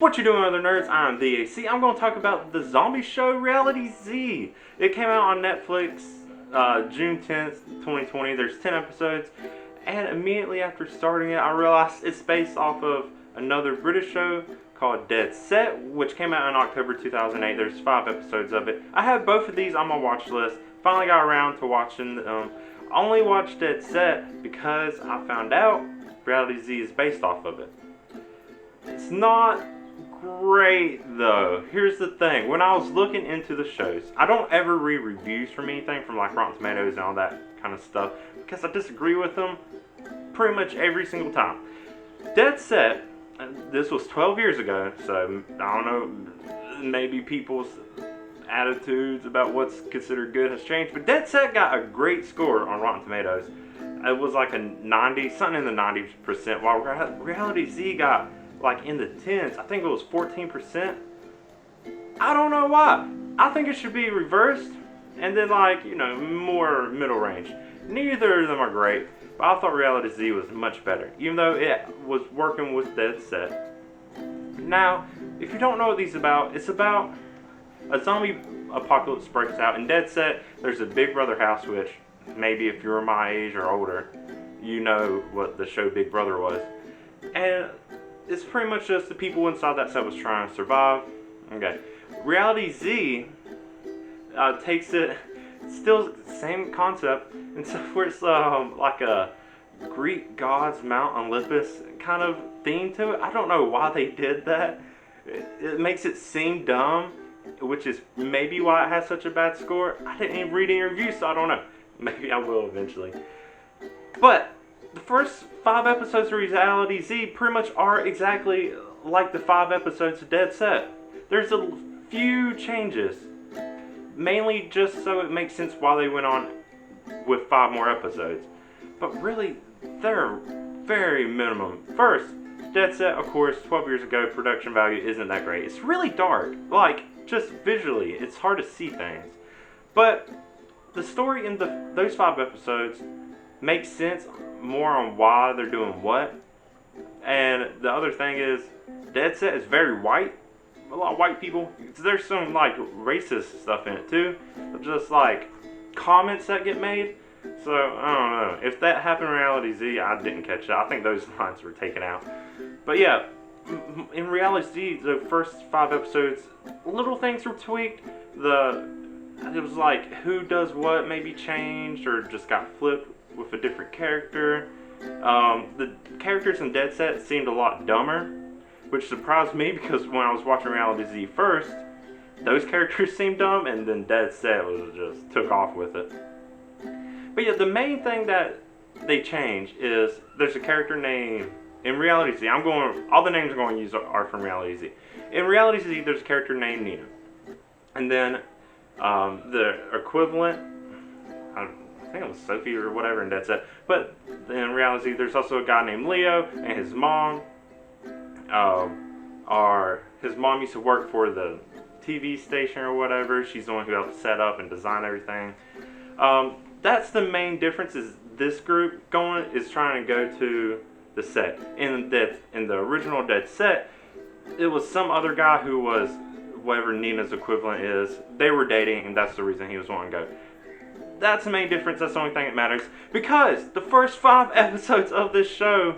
What you doing, other nerds? I'm the AC. I'm going to talk about the zombie show Reality Z. It came out on Netflix June 10th, 2020. There's 10 episodes. And immediately after starting it, I realized it's based off of another British show called Dead Set, which came out in October 2008. There's 5 episodes of it. I have both of these on my watch list. Finally got around to watching them. I only watched Dead Set because I found out Reality Z is based off of it. It's not great though. Here's the thing. When I was looking into the shows, I don't ever read reviews from anything from like Rotten Tomatoes and all that kind of stuff because I disagree with them pretty much every single time. Dead Set, this was 12 years ago, so I don't know, maybe people's attitudes about what's considered good has changed, but Dead Set got a great score on Rotten Tomatoes. It was like a 90, something in the 90%, while Reality Z got like in the 10s. I think it was 14%. I don't know why. I think it should be reversed and then like, more middle range. Neither of them are great, but I thought Reality Z was much better, even though it was working with Dead Set. Now, if you don't know what these about, it's about a zombie apocalypse breaks out. In Dead Set, there's a Big Brother house, which maybe if you're my age or older, you know what the show Big Brother was. And it's pretty much just the people inside that set was trying to survive. Okay. Reality Z takes it, still same concept, and so where it's like a Greek gods Mount Olympus kind of theme to it. I don't know why they did that. It makes it seem dumb, which is maybe why it has such a bad score. I didn't even read any reviews, so I don't know. Maybe I will eventually. But the first 5 episodes of Reality Z pretty much are exactly like the 5 episodes of Dead Set. There's a few changes, mainly just so it makes sense why they went on with 5 more episodes. But really, they're very minimum. First, Dead Set, of course, 12 years ago, production value isn't that great. It's really dark, like, just visually, it's hard to see things. But the story in those 5 episodes makes sense more on why they're doing what. And the other thing is, Dead Set is very white. A lot of white people. There's some like racist stuff in it too. Just like comments that get made. So I don't know. If that happened in Reality Z, I didn't catch it. I think those lines were taken out. But yeah, in Reality Z, the first 5 episodes, little things were tweaked. It was like who does what maybe changed or just got flipped with a different character. The characters in Dead Set seemed a lot dumber, which surprised me because when I was watching Reality Z first, those characters seemed dumb, and then Dead Set was just took off with it. But yeah, the main thing that they changed is there's a character named in Reality Z. All the names I'm going to use are from Reality Z. In Reality Z, there's a character named Nina, and then the equivalent, I think it was Sophie or whatever in Dead Set. But in Reality, there's also a guy named Leo, and his mom. His mom used to work for the TV station or whatever. She's the one who helped set up and design everything. That's the main difference. Is this group is trying to go to the set. In the original Dead Set, it was some other guy who was whatever Nina's equivalent is. They were dating, and that's the reason he was wanting to go. That's the main difference. That's the only thing that matters. Because the first 5 episodes of this show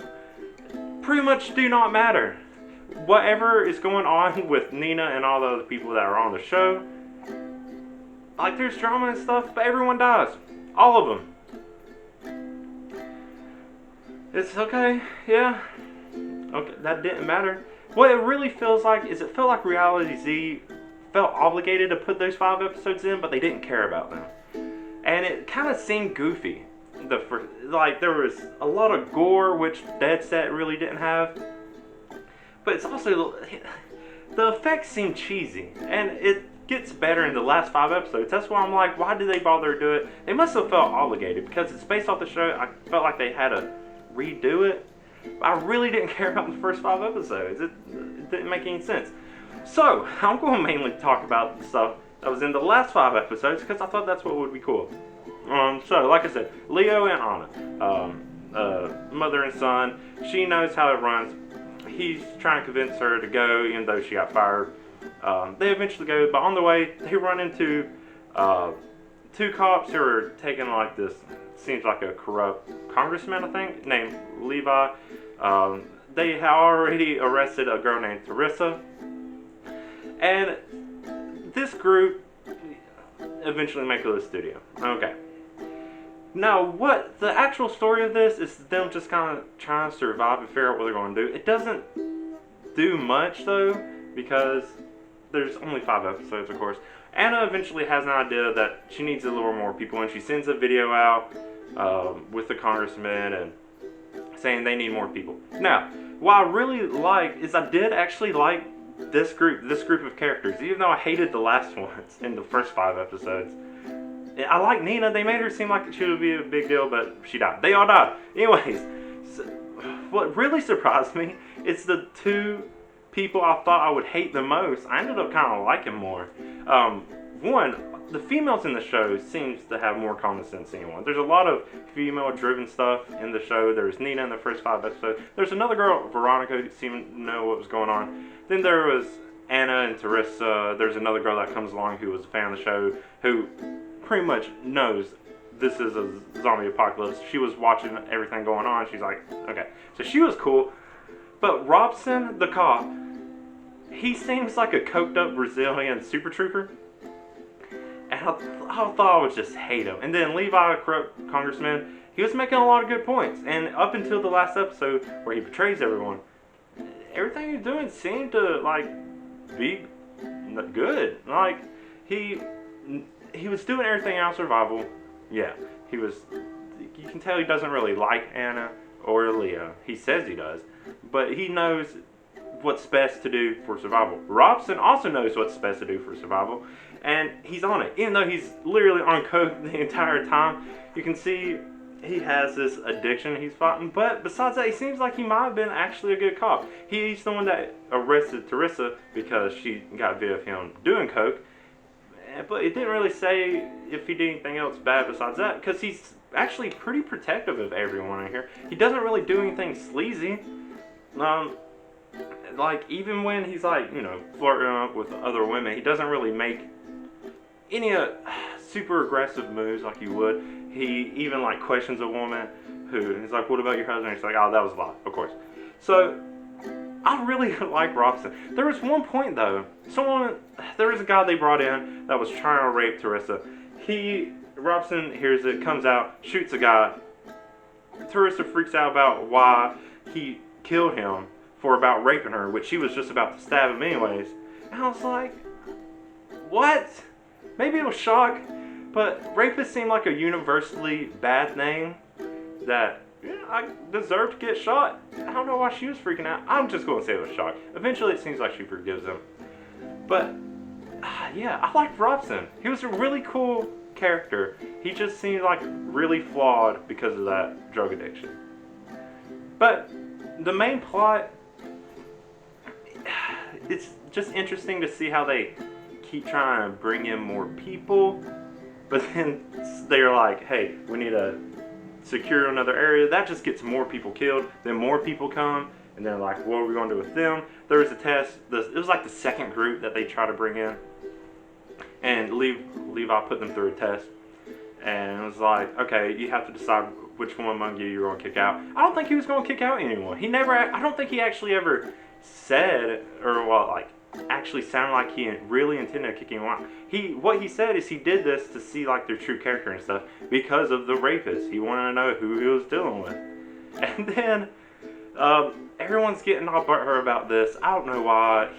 pretty much do not matter. Whatever is going on with Nina and all the other people that are on the show, like there's drama and stuff, but everyone dies. All of them. It's okay, yeah. Okay, that didn't matter. What it really feels like is it felt like Reality Z felt obligated to put those 5 episodes in, but they didn't care about them. And it kind of seemed goofy. There was a lot of gore, which Dead Set really didn't have. But it's also, the effects seem cheesy. And it gets better in the last 5 episodes. That's why I'm like, why did they bother to do it? They must have felt obligated because it's based off the show. I felt like they had to redo it. I really didn't care about the first 5 episodes. It didn't make any sense. So, I'm going to mainly talk about the stuff that was in the last 5 episodes because I thought that's what would be cool. So, like I said, Leo and Anna, mother and son, she knows how it runs. he's trying to convince her to go, even though she got fired. They eventually go, but on the way, they run into two cops who are taking like this, seems like a corrupt congressman, I think, named Levi. They had already arrested a girl named Teresa. And this group eventually make it to the studio. Okay. Now, what the actual story of this is them just kind of trying to survive and figure out what they're going to do. It doesn't do much, though, because there's only 5 episodes, of course. Anna eventually has an idea that she needs a little more people, and she sends a video out with the congressman and saying they need more people. Now, what I really like is I did actually like this group of characters, even though I hated the last ones in the first 5 episodes. I like Nina. They made her seem like she would be a big deal, but she died. They all died. Anyways, so what really surprised me is the 2 people I thought I would hate the most. I ended up kind of liking more. One, the females in the show seems to have more common sense than anyone. There's a lot of female-driven stuff in the show. There's Nina in the first 5 episodes. There's another girl, Veronica, who seemed to know what was going on. Then there was Anna and Teresa. There's another girl that comes along who was a fan of the show, who pretty much knows this is a zombie apocalypse. She was watching everything going on. She's like, okay. So she was cool. But Robson, the cop, he seems like a coked-up Brazilian super trooper. And I thought I would just hate him. And then Levi, corrupt congressman, he was making a lot of good points. And up until the last episode where he betrays everyone, everything he's doing seemed to, like, be good. Like, he was doing everything out of survival. Yeah, he was. You can tell he doesn't really like Anna or Leah. He says he does, but he knows what's best to do for survival. Robson also knows what's best to do for survival, and he's on it. Even though he's literally on coke the entire time, you can see he has this addiction he's fighting. But besides that, he seems like he might have been actually a good cop. He's the one that arrested Teresa because she got video of him doing coke. But it didn't really say if he did anything else bad besides that, because he's actually pretty protective of everyone in here. He doesn't really do anything sleazy. Like, even when he's, like, you know, flirting up with other women, he doesn't really make any super aggressive moves like you would. He even, like, questions a woman who, he's like, what about your husband? He's like, oh, that was a lie, of course. So, I really like Robson. There was one point, though, there was a guy they brought in that was trying to rape Teresa. Robson hears it, comes out, shoots a guy. Teresa freaks out about why he killed him for about raping her, which she was just about to stab him anyways. And I was like, what? Maybe it was shock, but rapist seemed like a universally bad name that, yeah, I deserve to get shot. I don't know why she was freaking out. I'm just going to say it was shock. Eventually it seems like she forgives him. But, yeah, I liked Robson. He was a really cool character. He just seemed like really flawed because of that drug addiction. But the main plot, it's just interesting to see how they keep trying to bring in more people, but then they're like, hey, we need to secure another area. That just gets more people killed. Then more people come, and they're like, what are we going to do with them? There was a test. It was like the second group that they try to bring in, and Levi put them through a test, and it was like, okay, you have to decide which one among you're going to kick out. I don't think he was going to kick out anyone. I don't think he actually ever said, or actually sounded like he really intended kicking him out. What he said is he did this to see like their true character and stuff because of the rapist. He wanted to know who he was dealing with. And then everyone's getting all butthurt about this. I don't know why.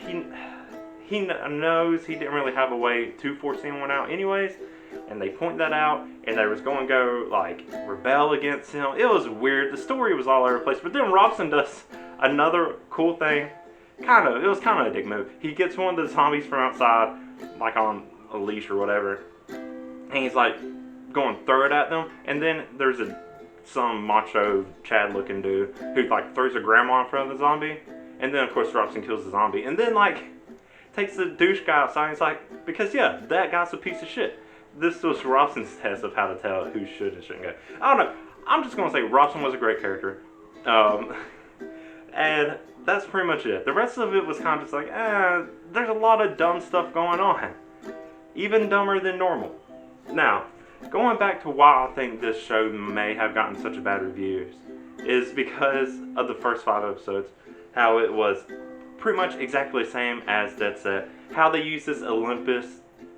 He knows he didn't really have a way to force anyone out anyways, and they point that out, and they was going to go like rebel against him. It was weird. The story was all over the place. But then Robson does another cool thing. It was kind of a dick move. He gets one of the zombies from outside, like on a leash or whatever, and he's like going to throw it at them, and then there's some macho Chad looking dude who like throws a grandma in front of the zombie, and then of course Robson kills the zombie, and then like takes the douche guy outside, and he's like, because yeah, that guy's a piece of shit. This was Robson's test of how to tell who should and shouldn't go. I don't know. I'm just going to say Robson was a great character. And that's pretty much it. The rest of it was kind of just like, there's a lot of dumb stuff going on. Even dumber than normal. Now, going back to why I think this show may have gotten such bad reviews is because of the first 5 episodes. How it was pretty much exactly the same as Dead Set. How they used this Olympus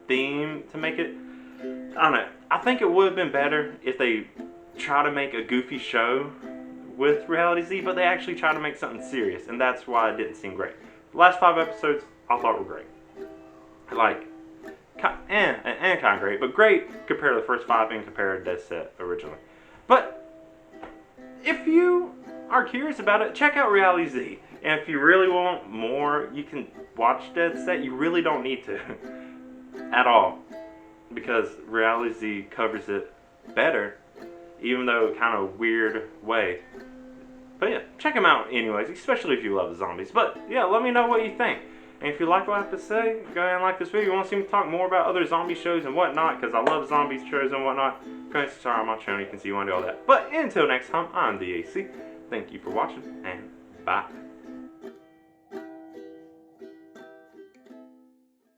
theme to make it, I don't know. I think it would have been better if they try to make a goofy show with Reality Z, but they actually try to make something serious, and that's why it didn't seem great. The last 5 episodes I thought were great. Like, kind of great, but great compared to the first 5 and compared to Dead Set originally. But if you are curious about it, check out Reality Z. And if you really want more, you can watch Dead Set. You really don't need to at all, because Reality Z covers it better, even though kind of weird way. But yeah, check them out anyways, especially if you love zombies. But yeah, let me know what you think. And if you like what I have to say, go ahead and like this video. You want to see me talk more about other zombie shows and whatnot, because I love zombie shows and whatnot, go ahead and subscribe on my channel. You can see you want to do all that. But until next time, I'm the AC. Thank you for watching, and bye.